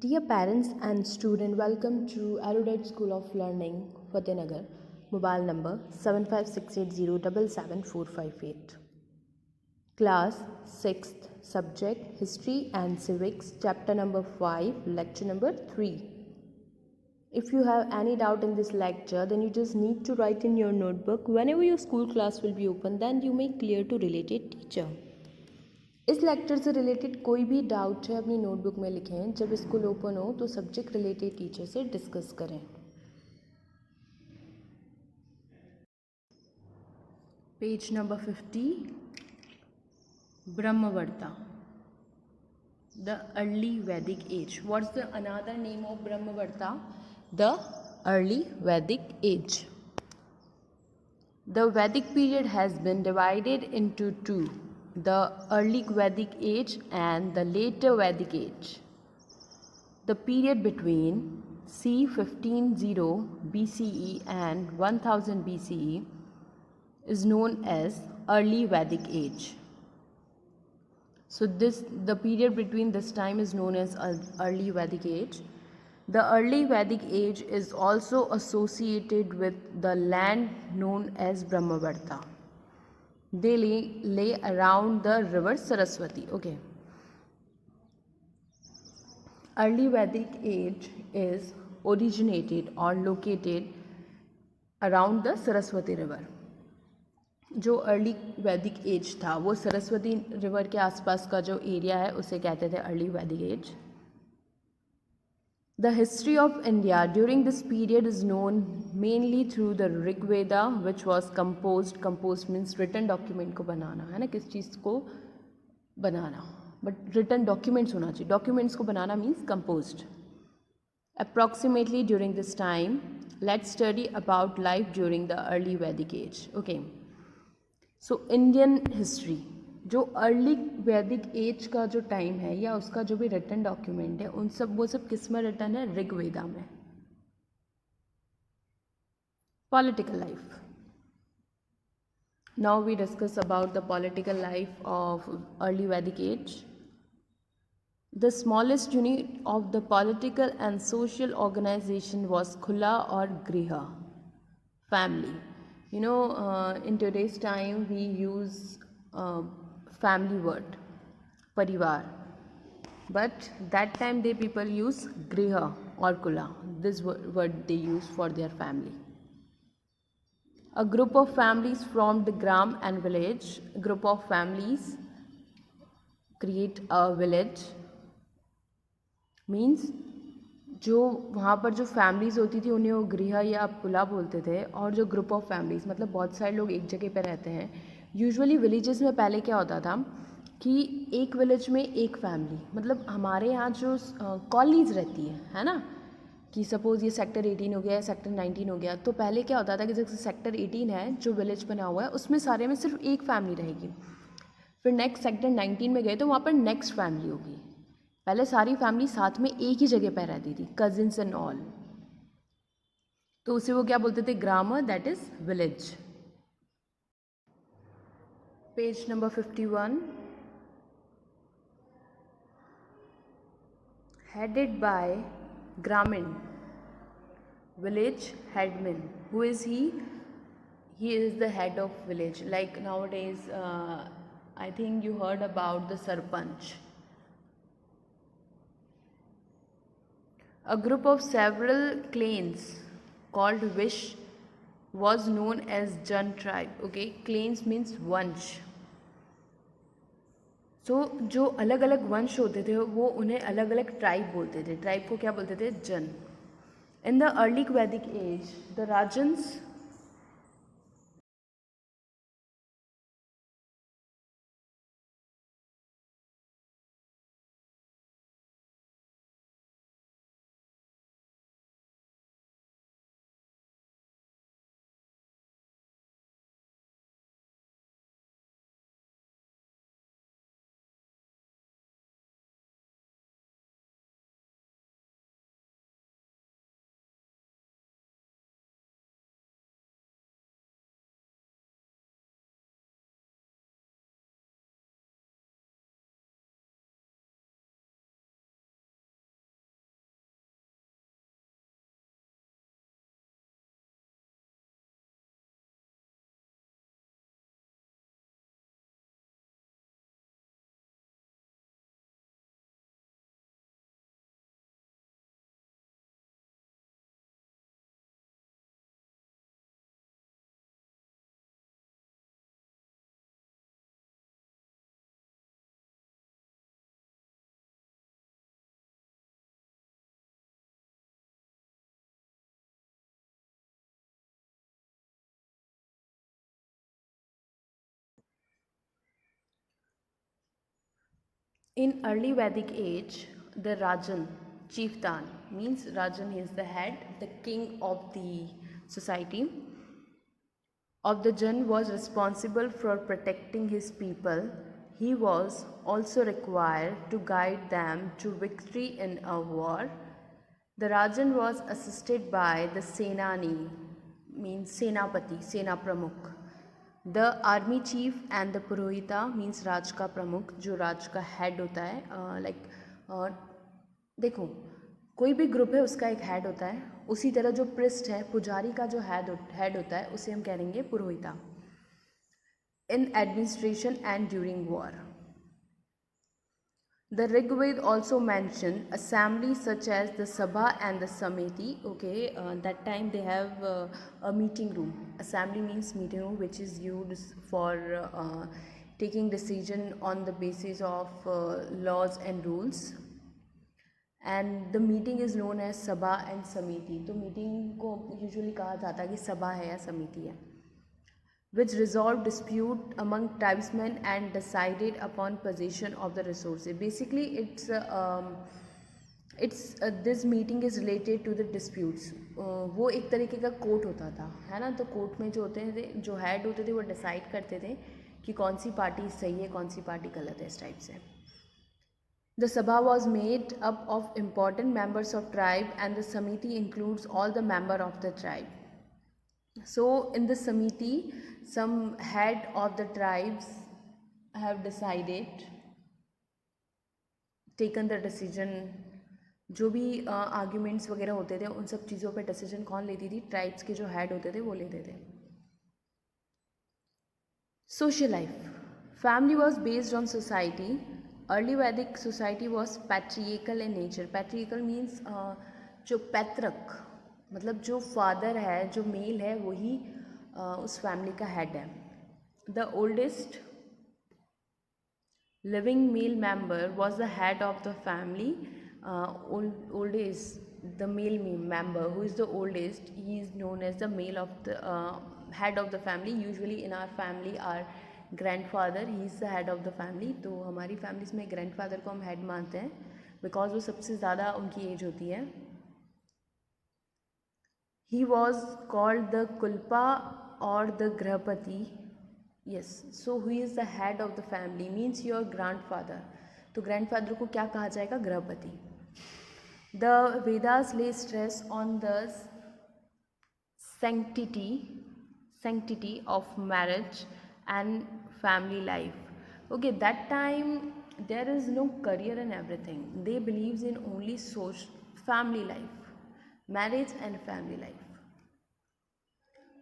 Dear parents and student, welcome to Erudite School of Learning, Fatehnagar. Mobile number 7568077458. Class 6th, subject History and Civics, chapter number 5, lecture number 3. If you have any doubt in this lecture, then you just need to write in your notebook. Whenever your school class will be open, then you may clear to related teacher. इस lecture से related कोई भी doubt है अपनी notebook में लिखें. जब school open हो तो सब्जेक्ट रिलेटेड टीचर से डिस्कस करें. Page number 50, Brahmavarta, the early Vedic age. What's the another name of Brahmavarta? The early Vedic age. The Vedic period has been divided into two, the early Vedic age and the later Vedic age. The period between c. 1500 BCE and 1000 BCE is known as early Vedic age. So the period between this time is known as early Vedic age. The early Vedic age is also associated with the land known as Brahmavarta. They lay around the river Saraswati. Okay. Early Vedic age is originated or located around the Saraswati river. जो early Vedic as था वो Saraswati river के आसपास का जो area है उसे कहते थे early Vedic age. The history of India during this period is known mainly through the Rig Veda, which was composed. Composed means written document को बनाना है ना, किस चीज़ को बनाना, but written documents होना चाहिए. Documents को बनाना means composed. Approximately during this time, let's study about life during the early Vedic age. Okay. So Indian history. जो early Vedic as का जो टाइम है या उसका जो भी रिटन डॉक्यूमेंट है वो सब किस में रिटन है? ऋग्वेदा में. Political life. Now we discuss about the political life of early Vedic age. The smallest unit of the political and social organisation was kula और griha, family. You know, in today's time we use family word, parivar, but that time they people use griha or kula. This word they use for their family. A group of families formed the gram and village. A group of families create a village. Means जो वहाँ पर जो families होती थी उन्हें वो गृह या पुला बोलते थे. और जो ग्रुप ऑफ फैमिलीज़ मतलब बहुत सारे लोग एक जगह पर रहते हैं. यूजुअली विलेजेस में पहले क्या होता था कि एक विलेज में एक फैमिली, मतलब हमारे यहाँ जो कॉलोनीज़ रहती है ना, कि सपोज़ ये सेक्टर 18 हो गया या सेक्टर 19 हो गया, तो पहले क्या होता था कि जैसे सेक्टर 18 है जो विलेज बना हुआ है उसमें सारे में सिर्फ एक फैमिली रहेगी. फिर नेक्स्ट सेक्टर 19 में गए तो वहाँ पर नेक्स्ट फैमिली होगी. पहले सारी फैमिली साथ में एक ही जगह पर रहती थी, कजिन्स एंड ऑल. तो उसे वो क्या बोलते थे? Grama, that is village. Page number 51. Headed by gramani, village headman. Who is he? He is the head of village. Like nowadays, I think you heard about the sarpanch. A group of several clans called Vish was known as Jan tribe. Okay, clans means वंश. So जो अलग अलग वंश होते थे वो उन्हें अलग अलग ट्राइब बोलते थे. ट्राइब को क्या बोलते थे? जन. In the early Vedic age, the Rajans In early Vedic age, the Rajan, chieftain, means Rajan is the head, the king of the society of the Jan was responsible for protecting his people. He was also required to guide them to victory in a war. The Rajan was assisted by the Senani, means Senapati, Sena Pramukh. The army chief and the Purohita means राज का प्रमुख जो राज का head होता है देखो कोई भी group है उसका एक हेड होता है उसी तरह जो पृष्ठ है पुजारी का जो हेड होता है उसे हम कहेंगे purohita in administration and during war. The Rigved also mentioned assemblies such as the Sabha and the Samiti. Okay, that time they have a meeting room. Assembly means meeting room, which is used for taking decision on the basis of laws and rules. And the meeting is known as Sabha and Samiti. तो meeting को usually कहा जाता है कि सभा है या समिति है. Which resolved dispute among tribesmen and decided upon possession of the resources. Basically, this meeting is related to the disputes. वो एक तरीके का कोर्ट होता था, है ना. तो कोर्ट में जो होते थे, जो हेड होते थे, वो डिसाइड करते थे कि कौन सी पार्टी सही है, कौन सी पार्टी गलत है, इस टाइप से. The Sabha was made up of important members of tribe, and the Samiti includes all the members of the tribe. So in the Samiti, some head of the tribes have decided, taken the decision. जो भी arguments वगैरह होते थे उन सब चीज़ों पे decision कौन लेती थी? ट्राइब्स के जो हेड होते थे वो लेते थे. Social life. Family was based on society. Early Vedic society was patriarchal in nature. Patriarchal means जो पैतृक मतलब जो फादर है जो मेल है वही उस फैमिली का हेड है. The oldest living male member was the head of the family. Oldest the male member who is the oldest, he is known as the male of the head of the family. Usually in our family our grandfather, he is the head of the family. तो हमारी families में grandfather को हम head मानते हैं because वो सबसे ज़्यादा उनकी एज होती है. He was called the Kulpa or the Grahapati. Yes, so who is the head of the family means your grandfather. तो grandfather को क्या कहा जाएगा? ग्रहपति. The Vedas lay stress on the sanctity of marriage and family life. Okay, that time there is no career and everything. They believes in only family life, marriage and family life.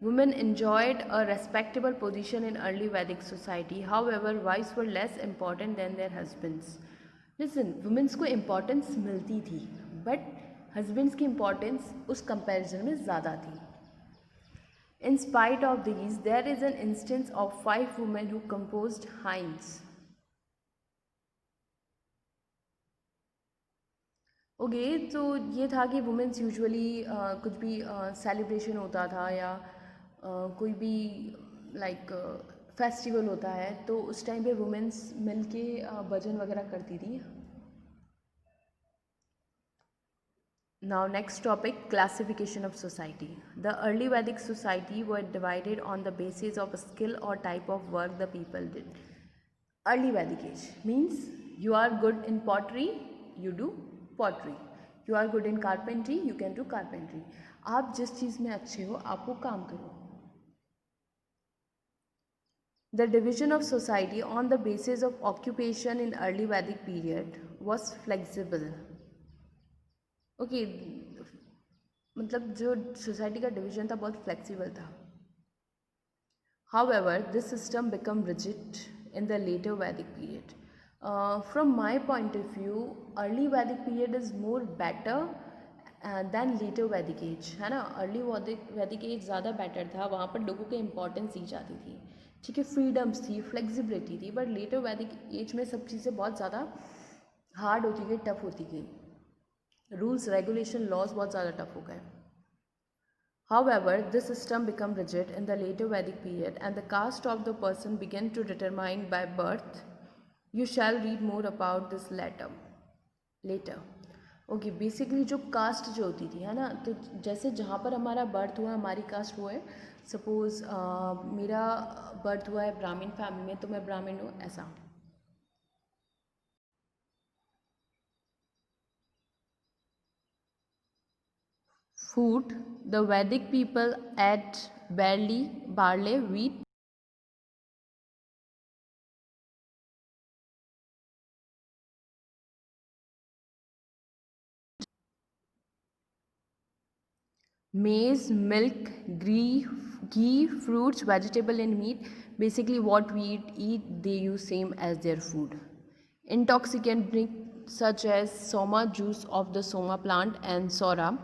Women enjoyed a respectable position in early Vedic society. However, wives were less important than their husbands. Listen, women's को importance मिलती थी, but husbands की importance उस comparison में ज़्यादा थी. In spite of these, there is an instance of 5 women who composed hymns. Okay, तो ये था कि वुमेंस यूजुअली कुछ भी सेलिब्रेशन होता था या कोई भी लाइक फेस्टिवल होता है तो उस टाइम पे वुमेंस मिल के भजन वगैरह करती थी. Now next topic, classification of society. The early Vedic society were divided on the basis of skill और type of work the people did. Early Vedic age means you are good in pottery, you do pottery. You are good in carpentry, you can do carpentry. आप जिस चीज़ में अच्छे हो आप वो काम करो. The division of society on the basis of occupation in early Vedic period was flexible. Okay, मतलब जो सोसाइटी का डिवीजन था बहुत फ्लेक्सिबल था. However, this system became rigid in the later Vedic period. From my point of view, early Vedic period is more better than later Vedic age, है ना. Early Vedic as ज़्यादा better था, वहाँ पर लोगों को इम्पोर्टेंस दी जाती थी, ठीक है, फ्रीडम्स थी, फ्लेक्सिबिलिटी थी. बट लेटर वैदिक एज में सब चीज़ें बहुत ज़्यादा हार्ड होती गई, टफ होती गई. रूल्स, रेगुलेशन, लॉज बहुत ज़्यादा टफ हो गए. However, this system became rigid in the later Vedic period and the caste of the person began to determine by birth. You shall read more about this later. Okay, basically जो cast जो होती थी, है ना, तो जैसे जहाँ पर हमारा बर्थ हुआ हमारी कास्ट वो है। सपोज़ मेरा बर्थ हुआ है ब्राह्मण फैमिली में, तो मैं ब्राह्मण हूँ, ऐसा। Food, the Vedic people ate barley, wheat, maize, milk, ghee, fruits, vegetable and meat. Basically what we eat, they use same as their food. Intoxicant drink such as soma, juice of the soma plant, and sora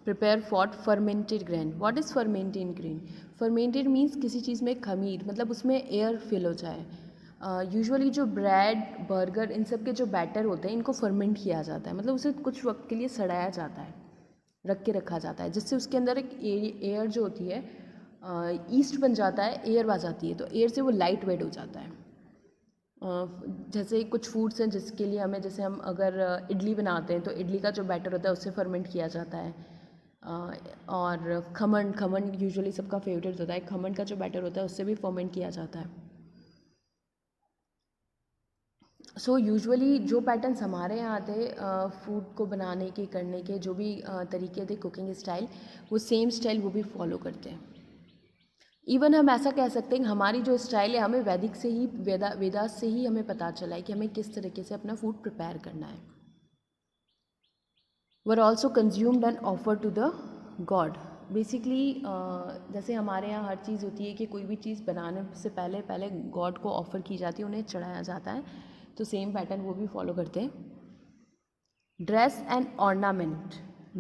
prepare for fermented grain. What is fermented grain? Fermented means किसी चीज़ में खमीर, मतलब उसमें air fill हो जाए। Usually जो bread, burger, इन सब के जो बैटर होते हैं इनको फर्मेंट किया जाता है, मतलब उसे कुछ वक्त के लिए सड़ाया जाता है, रख के रखा जाता है, जिससे उसके अंदर एक एयर जो होती है, ईस्ट बन जाता है, एयर आ जाती है, तो एयर से वो लाइट वेट हो जाता है। जैसे कुछ फूड्स हैं जिसके लिए हमें, जैसे हम अगर इडली बनाते हैं तो इडली का जो बैटर होता है उससे फर्मेंट किया जाता है। और खमन खमन यूजुअली सबका फेवरेट होता है, खमन का जो बैटर होता है उससे भी फर्मेंट किया जाता है। सो यूजुअली जो पैटर्न्स हमारे यहाँ थे फूड को बनाने के, करने के, जो भी तरीके थे कुकिंग स्टाइल, वो सेम स्टाइल वो भी फॉलो करते हैं। इवन हम ऐसा कह सकते हैं कि हमारी जो स्टाइल है हमें वैदिक से ही, वेदास से ही हमें पता चला है कि हमें किस तरीके से अपना फूड प्रिपेयर करना है। Were also consumed and offer to the God. Basically जैसे हमारे यहाँ हर चीज़ होती है कि कोई भी चीज़ बनाने से पहले पहले गॉड को ऑफ़र की जाती है, उन्हें चढ़ाया जाता है, तो सेम पैटर्न वो भी फॉलो करते हैं। Dress and ornament,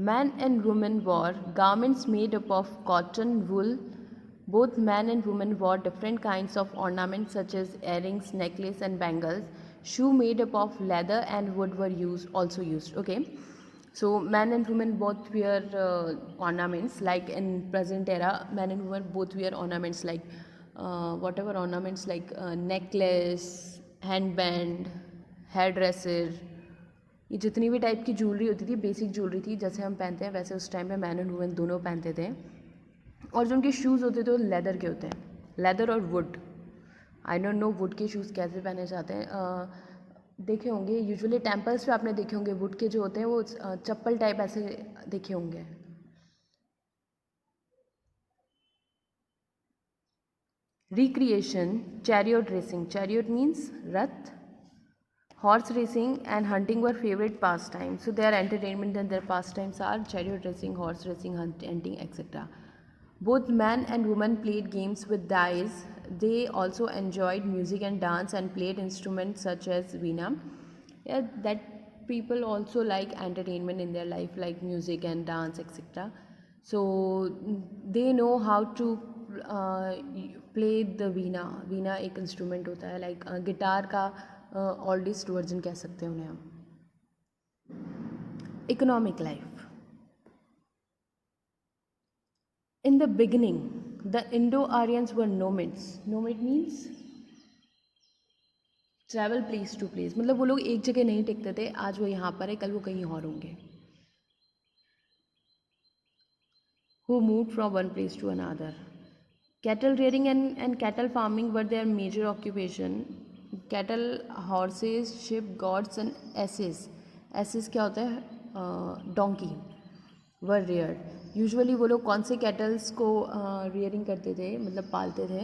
man and women wore garments made up of cotton, wool. Both men and women wore different kinds of ornaments such as earrings, necklace and bangles. Shoe made up of leather and wood were also used. Okay, so men and women both wear ornaments. Like in present era, men and women both wear ornaments like whatever ornaments like necklace, handband, hairdresser. ये जितनी भी type की jewellery होती थी, basic jewellery थी, जैसे हम पहनते हैं वैसे उस टाइम पे मैन एंड वुमेन दोनों पहनते थे। और जो उनके शूज़ होते थे वो लेदर के होते हैं, लेदर और would. I don't know would के शूज़ कैसे पहने जाते हैं। देखे होंगे यूजुअली टेम्पल्स पे, आपने देखे होंगे वुड के जो होते हैं वो चप्पल टाइप ऐसे देखे होंगे। Recreation, chariot racing, chariot means Rath. Horse racing and hunting were favorite pastimes. So their entertainment and their pastimes are chariot racing, horse racing, hunting, etc. Both men and women played games with dice. They also enjoyed music and dance and played instruments such as veena. Yeah, that people also like entertainment in their life, like music and dance, etc. So they know how to play the veena. Veena एक instrument होता है, like guitar का oldest version कह सकते हैं उन्हें हम। Economic life, in the beginning the Indo Aryans were nomads. Nomad means travel place to place, मतलब वो लोग एक जगह नहीं टिकते थे, आज वो यहाँ पर है कल वो कहीं और होंगे। Who move from one place to another. Cattle rearing and cattle farming were their major occupation. Cattle, horses, sheep, goats and asses. Asses क्या होता है? Donkey. Were reared. Usually वो लोग कौन से कैटल्स को rearing करते थे, मतलब पालते थे?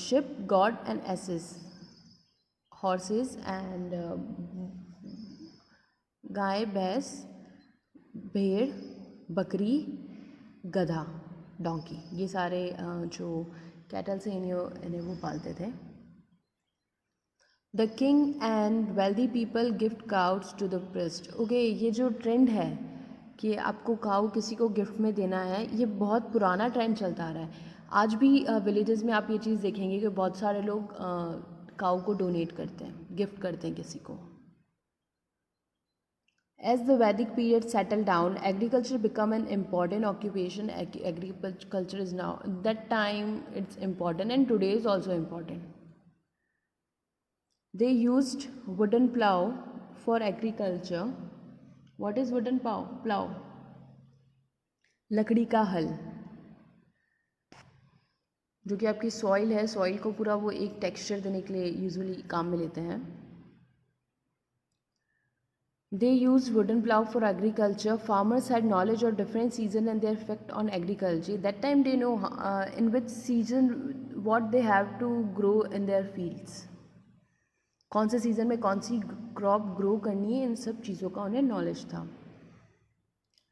Sheep, goat and asses. Horses and गाय, भैंस, भेड़, बकरी, गधा, डोंकी, ये सारे जो कैटल्स हैं इन्हें वो पालते थे। The king and wealthy people gift cows to the priest. Okay, ये जो ट्रेंड है कि आपको काऊ किसी को गिफ्ट में देना है, ये बहुत पुराना ट्रेंड चलता आ रहा है। आज भी विलेजेस में आप ये चीज़ देखेंगे कि बहुत सारे लोग काऊ को डोनेट करते हैं, गिफ्ट करते हैं किसी को। As the Vedic period settled down, agriculture became an important occupation. Agriculture is now, that time it's important and today is also important. They used wooden plow for agriculture. What is wooden plow? लकड़ी का हल, जो कि आपकी soil है, soil को पूरा वो एक टेक्सचर देने के लिए यूजुअली काम में लेते हैं. They used wooden plow for agriculture. Farmers had knowledge of different seasons and their effect on agriculture. That time they know in which season what they have to grow in their fields. कौन से season में कौन सी crop grow करनी है, इन सब चीज़ों का उन्हें नॉलेज था.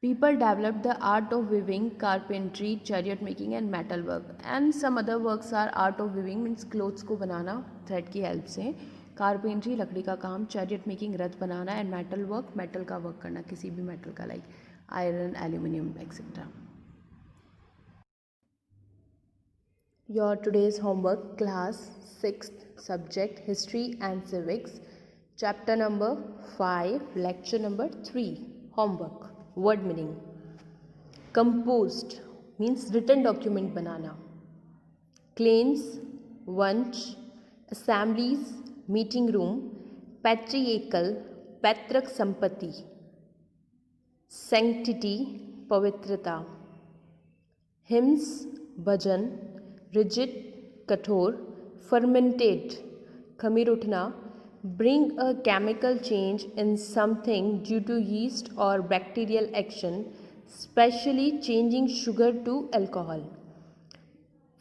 People developed the art of weaving, carpentry, chariot making and metal work. And some other works are art of weaving means clothes को बनाना thread की help से, कारपेंट्री लकड़ी का काम, chariot making Rath banana, and metal work metal का work करना, किसी भी मेटल का like iron, aluminium etcetera. Your today's homework, class 6th, subject history and civics, chapter number 5, lecture number 3. Homework, word meaning. Composed means written document बनाना. Claims, वंश, assemblies, meeting room, patriarchal, पैतृक संपत्ति, sanctity, पवित्रता, hymns, भजन, rigid, कठोर, fermented, खमीर उठना, bring a chemical change in something due to yeast और bacterial action, specially changing sugar to alcohol.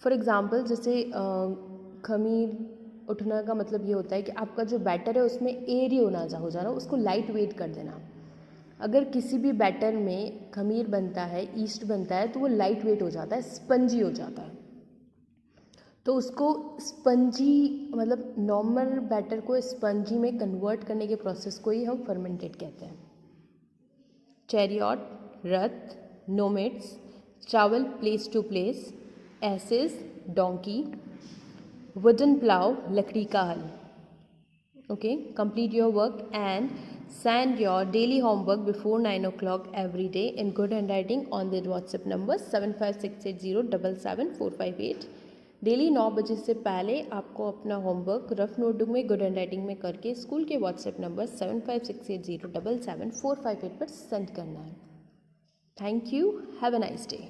For example जैसे खमीर उठना का मतलब ये होता है कि आपका जो बैटर है उसमें एयर हो जाना, उसको लाइट वेट कर देना. अगर किसी भी बैटर में खमीर बनता है, ईस्ट बनता है, तो वो लाइट वेट हो जाता है, स्पंजी हो जाता है. तो उसको स्पंजी मतलब नॉर्मल बैटर को स्पंजी में कन्वर्ट करने के प्रोसेस को ही हम फर्मेंटेड कहते हैं. चैरियट, रथ, nomads, travel place to place, asses, donkey, wooden plough, लकड़ी का हल. Okay, complete your work and send your daily homework before 9 o'clock every day in good handwriting on the WhatsApp number 7568077458. Daily 9 बजे से पहले आपको अपना homework rough notebook में good handwriting में करके स्कूल के व्हाट्सएप नंबर 7568077458 पर सेंड करना है. Thank you. Have a nice day.